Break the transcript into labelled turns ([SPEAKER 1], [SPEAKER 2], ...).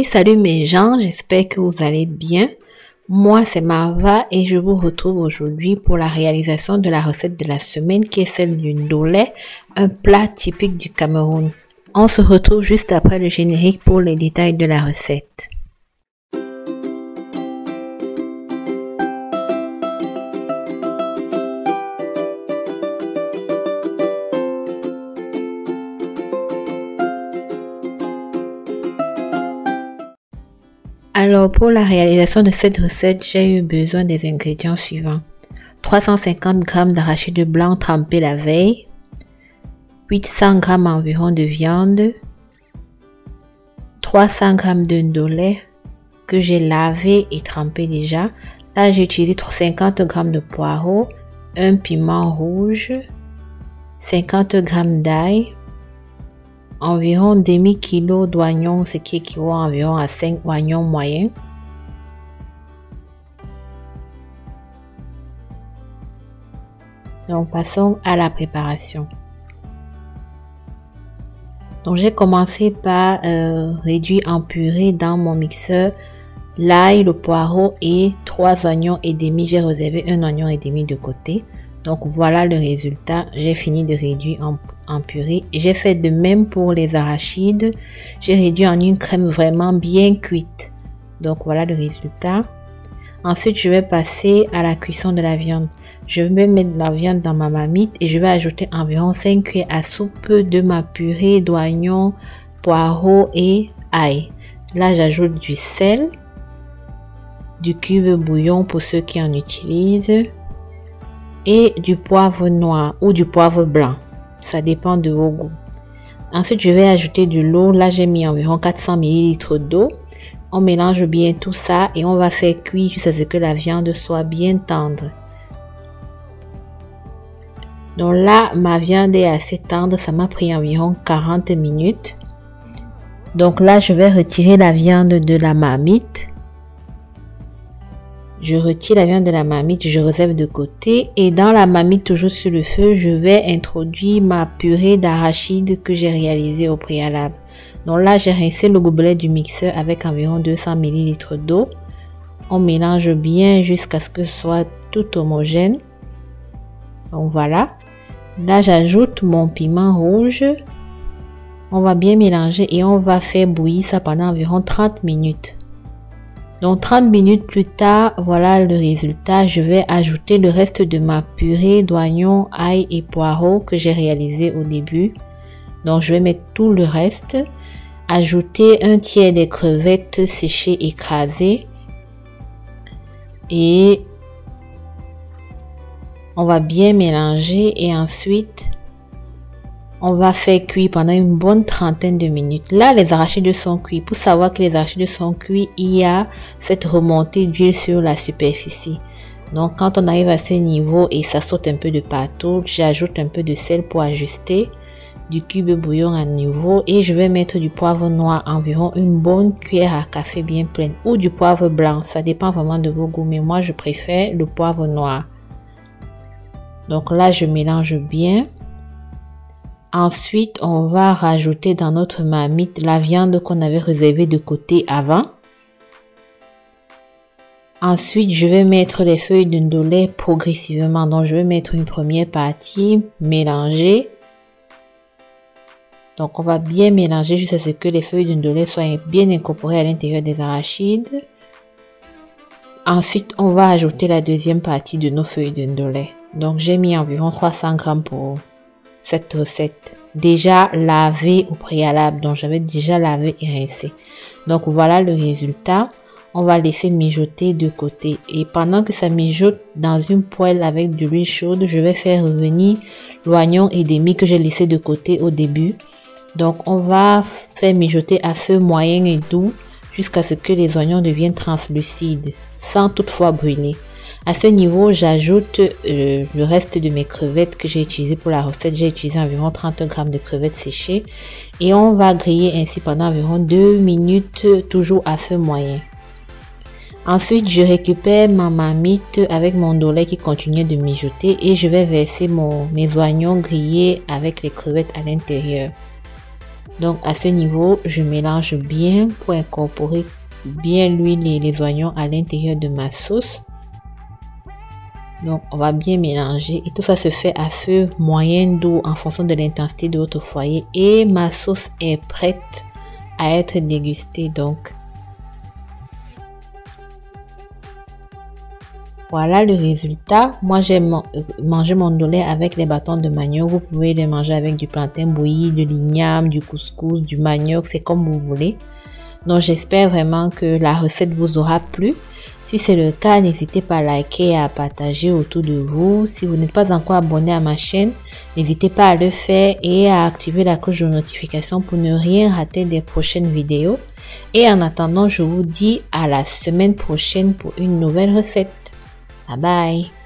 [SPEAKER 1] Salut mes gens, j'espère que vous allez bien. Moi c'est Marva et je vous retrouve aujourd'hui pour la réalisation de la recette de la semaine qui est celle du ndolé, un plat typique du Cameroun. On se retrouve juste après le générique pour les détails de la recette. Alors pour la réalisation de cette recette, j'ai eu besoin des ingrédients suivants. 350 g d'arachide blanc trempé la veille, 800 g environ de viande, 300 g de ndolé que j'ai lavé et trempé déjà. Là j'ai utilisé 50 g de poireaux, un piment rouge, 50 g d'ail, environ demi-kilo d'oignons, ce qui équivaut environ à 5 oignons moyens. Donc passons à la préparation. Donc j'ai commencé par réduire en purée dans mon mixeur l'ail, le poireau et 3 oignons et demi. J'ai réservé un oignon et demi de côté. Donc voilà le résultat, j'ai fini de réduire en purée. J'ai fait de même pour les arachides, j'ai réduit en une crème vraiment bien cuite. Donc voilà le résultat. Ensuite je vais passer à la cuisson de la viande. Je vais mettre la viande dans ma marmite et je vais ajouter environ 5 cuillères à soupe de ma purée d'oignons, poireaux et ail. Là j'ajoute du sel, du cube bouillon pour ceux qui en utilisent, et du poivre noir ou du poivre blanc, ça dépend de vos goûts. Ensuite je vais ajouter de l'eau. Là j'ai mis environ 400 ml d'eau. On mélange bien tout ça et on va faire cuire jusqu'à ce que la viande soit bien tendre. Donc là ma viande est assez tendre, ça m'a pris environ 40 minutes. Donc là je vais retirer la viande de la marmite. Je retire la viande de la marmite, je réserve de côté et dans la marmite toujours sur le feu, je vais introduire ma purée d'arachide que j'ai réalisée au préalable. Donc là, j'ai rincé le gobelet du mixeur avec environ 200 ml d'eau. On mélange bien jusqu'à ce que ce soit tout homogène. Donc voilà. Là, j'ajoute mon piment rouge. On va bien mélanger et on va faire bouillir ça pendant environ 30 minutes. Donc 30 minutes plus tard, voilà le résultat. Je vais ajouter le reste de ma purée d'oignons, ail et poireaux que j'ai réalisé au début. Donc je vais mettre tout le reste. Ajouter un tiers des crevettes séchées écrasées. Et on va bien mélanger et ensuite on va faire cuire pendant une bonne trentaine de minutes. Là, les arachides sont cuits. Pour savoir que les arachides sont cuits, il y a cette remontée d'huile sur la superficie. Donc, quand on arrive à ce niveau et ça saute un peu de partout, j'ajoute un peu de sel pour ajuster, du cube bouillon à nouveau et je vais mettre du poivre noir, environ une bonne cuillère à café bien pleine, ou du poivre blanc. Ça dépend vraiment de vos goûts, mais moi, je préfère le poivre noir. Donc là, je mélange bien. Ensuite, on va rajouter dans notre marmite la viande qu'on avait réservée de côté avant. Ensuite, je vais mettre les feuilles de ndolé progressivement. Donc, je vais mettre une première partie, mélanger. Donc, on va bien mélanger jusqu'à ce que les feuilles de ndolé soient bien incorporées à l'intérieur des arachides. Ensuite, on va ajouter la deuxième partie de nos feuilles de ndolé. Donc, j'ai mis environ 300 g pour cette recette déjà lavée au préalable, donc j'avais déjà lavé et rincé. Donc voilà le résultat. On va laisser mijoter de côté et pendant que ça mijote dans une poêle avec de l'huile chaude, je vais faire revenir l'oignon et demi que j'ai laissé de côté au début. Donc on va faire mijoter à feu moyen et doux jusqu'à ce que les oignons deviennent translucides sans toutefois brûler. À ce niveau, j'ajoute le reste de mes crevettes que j'ai utilisées pour la recette. J'ai utilisé environ 30 g de crevettes séchées et on va griller ainsi pendant environ 2 minutes, toujours à feu moyen. Ensuite, je récupère ma marmite avec mon ndolé qui continuait de mijoter et je vais verser mes oignons grillés avec les crevettes à l'intérieur. Donc à ce niveau, je mélange bien pour incorporer bien l'huile et les oignons à l'intérieur de ma sauce. Donc on va bien mélanger et tout ça se fait à feu moyen doux en fonction de l'intensité de votre foyer et ma sauce est prête à être dégustée. Donc voilà le résultat. Moi j'aime manger mon ndolé avec les bâtons de manioc. Vous pouvez les manger avec du plantain bouilli, de l'igname, du couscous, du manioc, c'est comme vous voulez. Donc j'espère vraiment que la recette vous aura plu. Si c'est le cas, n'hésitez pas à liker et à partager autour de vous. Si vous n'êtes pas encore abonné à ma chaîne, n'hésitez pas à le faire et à activer la cloche de notification pour ne rien rater des prochaines vidéos. Et en attendant, je vous dis à la semaine prochaine pour une nouvelle recette. Bye bye!